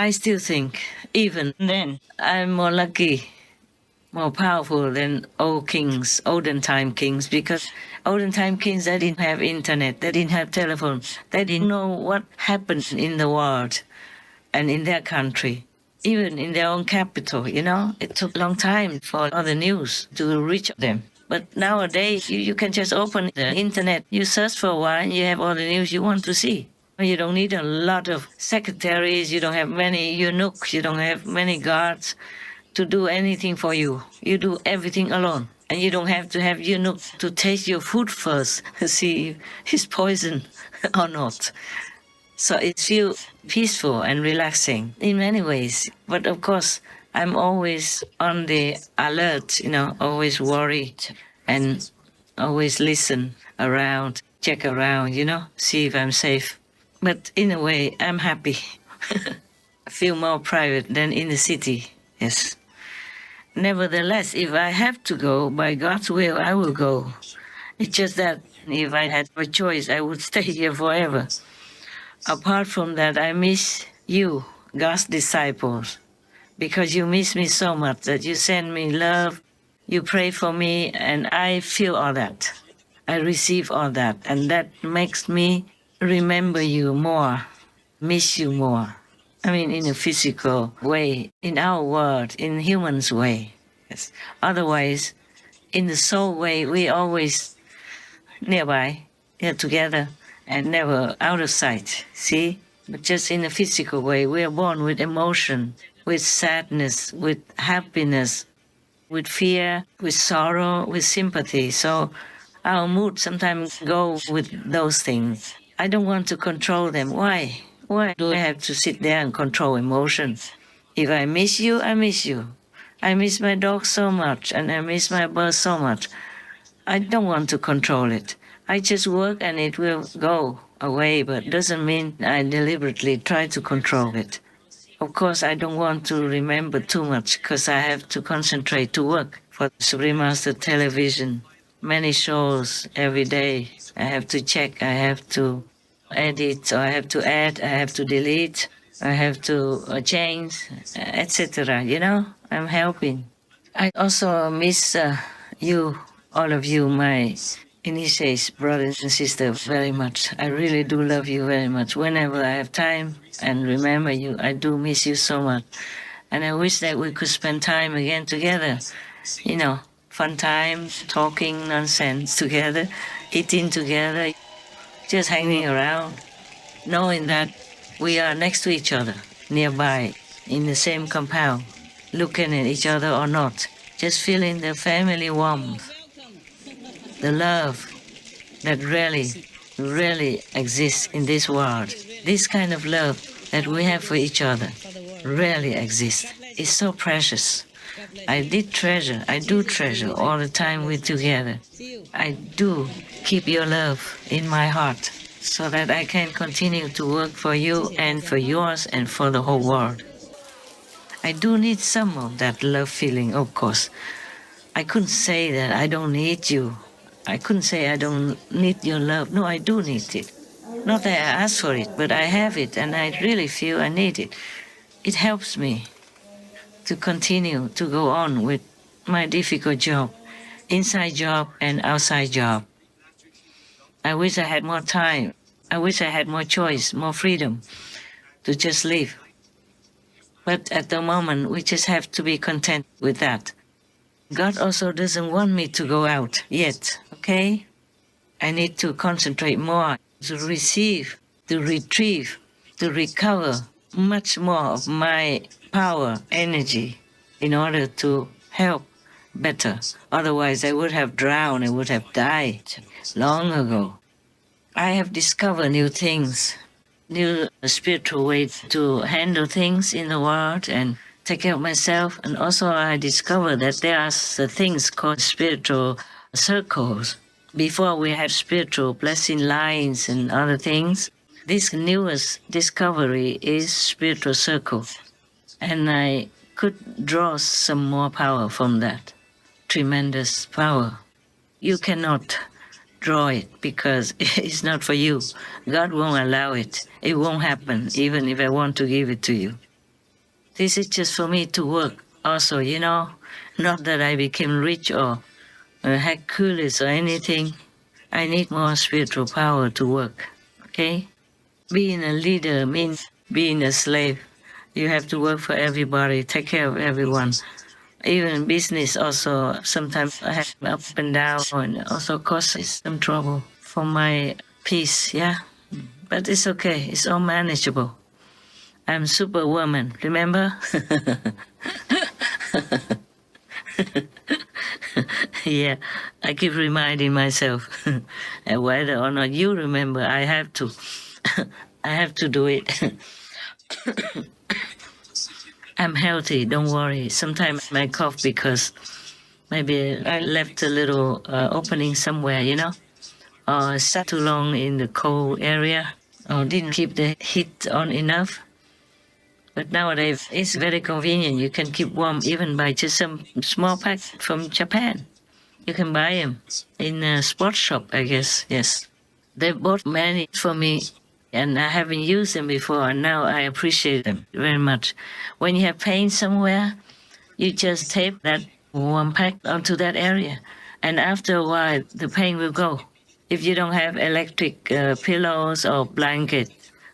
I still think, even then, I'm more lucky, more powerful than olden time kings, because olden time kings, they didn't have internet, they didn't have telephone, they didn't know what happened in the world and in their country, even in their own capital, It took a long time for all the news to reach them. But nowadays, you can just open the internet, you search for a while, and you have all the news you want to see. You don't need a lot of secretaries, you don't have many eunuchs, you don't have many guards to do anything for you. You do everything alone. And you don't have to have eunuch to taste your food first, see if it's poison or not. So it feels peaceful and relaxing in many ways. But of course, I'm always on the alert, always worried and always listen around, check around, see if I'm safe. But in a way, I'm happy. I feel more private than in the city, yes. Nevertheless, if I have to go, by God's will, I will go. It's just that if I had a choice, I would stay here forever. Apart from that, I miss you, God's disciples, because you miss me so much that you send me love, you pray for me, and I feel all that. I receive all that, and that makes me remember you more, miss you more. I mean, in a physical way, in our world, in human's way. Yes. Otherwise, in the soul way, we always nearby, here together, and never out of sight, see? But just in a physical way, we are born with emotion, with sadness, with happiness, with fear, with sorrow, with sympathy. So our mood sometimes go with those things. I don't want to control them. Why? Why do I have to sit there and control emotions? If I miss you, I miss you. I miss my dog so much, and I miss my bird so much. I don't want to control it. I just work and it will go away, but doesn't mean I deliberately try to control it. Of course, I don't want to remember too much because I have to concentrate to work for Supreme Master Television. Many shows every day. I have to check, I have to edit, or I have to add, I have to delete, I have to change, etc. I'm helping. I also miss you, all of you, my initiates, brothers and sisters, very much. I really do love you very much. Whenever I have time and remember you, I do miss you so much. And I wish that we could spend time again together, fun time, talking nonsense together, eating together, just hanging around, knowing that we are next to each other, nearby, in the same compound, looking at each other or not, just feeling the family warmth, the love that really exists in this world. This kind of love that we have for each other really exists. It's so precious. I do treasure all the time we're together. I do keep your love in my heart so that I can continue to work for you and for yours and for the whole world. I do need some of that love feeling, of course. I couldn't say that I don't need you. I couldn't say I don't need your love. No, I do need it. Not that I ask for it, but I have it and I really feel I need it. It helps me to continue to go on with my difficult job, inside job and outside job. I wish I had more time. I wish I had more choice, more freedom to just live. But at the moment, we just have to be content with that. God also doesn't want me to go out yet, okay? I need to concentrate more, to receive, to retrieve, to recover much more of my power, energy, in order to help better. Otherwise, I would have drowned, I would have died long ago. I have discovered new things, new spiritual ways to handle things in the world and take care of myself. And also I discovered that there are things called spiritual circles. Before we had spiritual blessing lines and other things, this newest discovery is spiritual circle. And I could draw some more power from that. Tremendous power. You cannot draw it because it's not for you. God won't allow it. It won't happen even if I want to give it to you. This is just for me to work also, not that I became rich or Hercules or anything. I need more spiritual power to work, okay? Being a leader means being a slave. You have to work for everybody, take care of everyone. Even business also, sometimes I have up and down and also causes some trouble for my peace, yeah? But it's okay, it's all manageable. I'm superwoman, remember? Yeah, I keep reminding myself. And whether or not you remember, I have to. I have to do it. I'm healthy, don't worry. Sometimes I cough because maybe I left a little opening somewhere, or sat too long in the cold area, or didn't keep the heat on enough. But nowadays, it's very convenient. You can keep warm even by just some small packs from Japan. You can buy them in a sports shop, I guess, yes. They bought many for me, and I haven't used them before, and now I appreciate them very much. When you have pain somewhere, you just tape that warm pack onto that area, and after a while, the pain will go. If you don't have electric pillows or blanket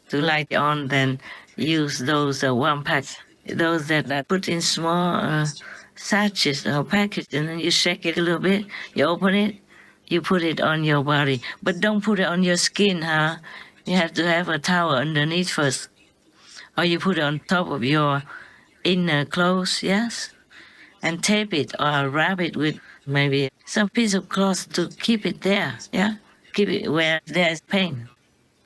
to light on, then use those warm packs, those that are put in small sachets or packets, and then you shake it a little bit, you open it, you put it on your body. But don't put it on your skin, huh? You have to have a towel underneath first. Or you put it on top of your inner clothes, yes? And tape it or wrap it with maybe some piece of cloth to keep it there, yeah? Keep it where there's pain.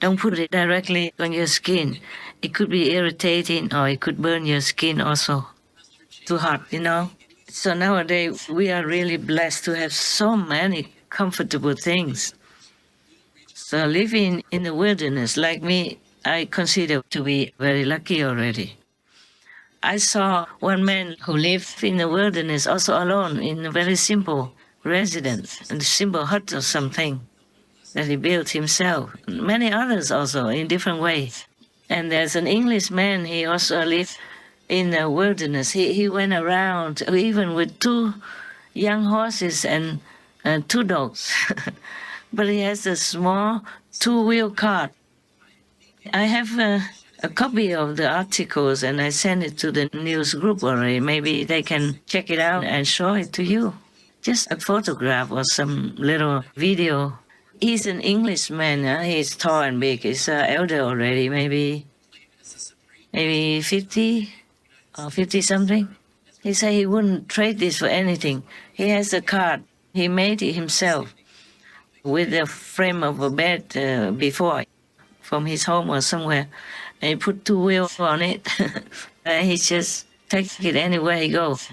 Don't put it directly on your skin. It could be irritating or it could burn your skin also. Too hot, So nowadays we are really blessed to have so many comfortable things. So living in the wilderness, like me, I consider to be very lucky already. I saw one man who lived in the wilderness, also alone, in a very simple residence, a simple hut or something that he built himself. Many others also in different ways. And there's an Englishman, he also lived in the wilderness. He went around even with 2 young horses and 2 dogs. But he has a small 2-wheel cart. I have a copy of the articles and I sent it to the news group already. Maybe they can check it out and show it to you. Just a photograph or some little video. He's an Englishman. He's tall and big. He's elder already, maybe 50 or 50 something. He said he wouldn't trade this for anything. He has a cart. He made it himself with the frame of a bed before from his home or somewhere. And he put 2 wheels on it. And he just takes it anywhere he goes.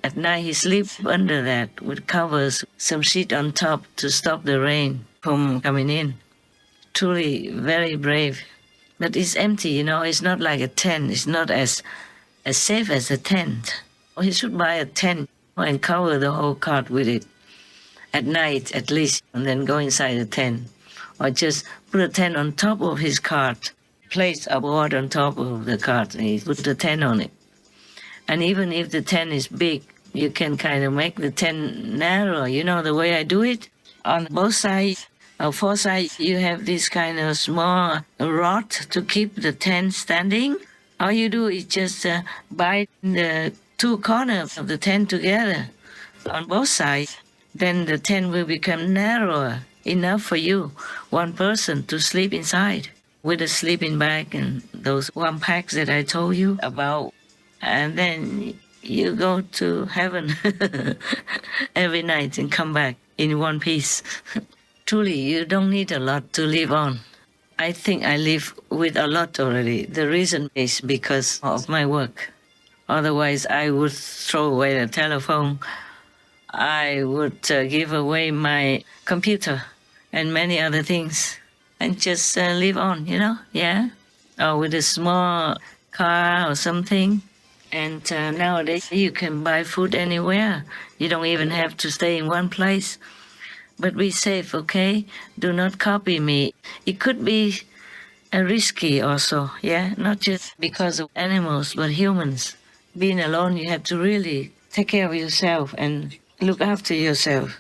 At night he sleeps under that with covers, some sheet on top to stop the rain from coming in. Truly very brave. But it's empty, it's not like a tent. It's not as safe as a tent. He should buy a tent and cover the whole cart with it. At night, at least, and then go inside the tent. Or just put a tent on top of his cart, place a board on top of the cart, and he put the tent on it. And even if the tent is big, you can kind of make the tent narrow. The way I do it? On both sides, or 4 sides, you have this kind of small rod to keep the tent standing. All you do is just bind the 2 corners of the tent together on both sides. Then the tent will become narrower, enough for you, one person, to sleep inside with a sleeping bag and those warm packs that I told you about. And then you go to heaven every night and come back in one piece. Truly, you don't need a lot to live on. I think I live with a lot already. The reason is because of my work. Otherwise, I would throw away the telephone. I would give away my computer and many other things and just live on, yeah? Or with a small car or something. And nowadays, you can buy food anywhere. You don't even have to stay in one place. But be safe, okay? Do not copy me. It could be risky also, yeah, not just because of animals, but humans. Being alone, you have to really take care of yourself and look after yourself.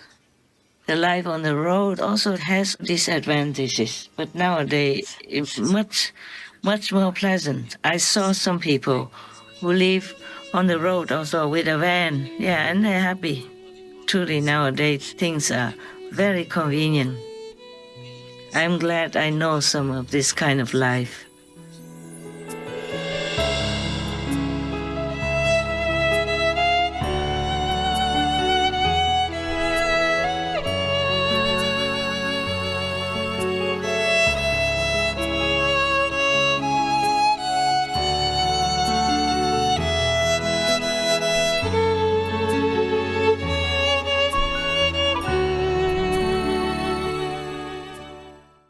The life on the road also has disadvantages, but nowadays it's much more pleasant. I saw some people who live on the road also with a van, yeah, and they're happy. Truly nowadays things are very convenient. I'm glad I know some of this kind of life.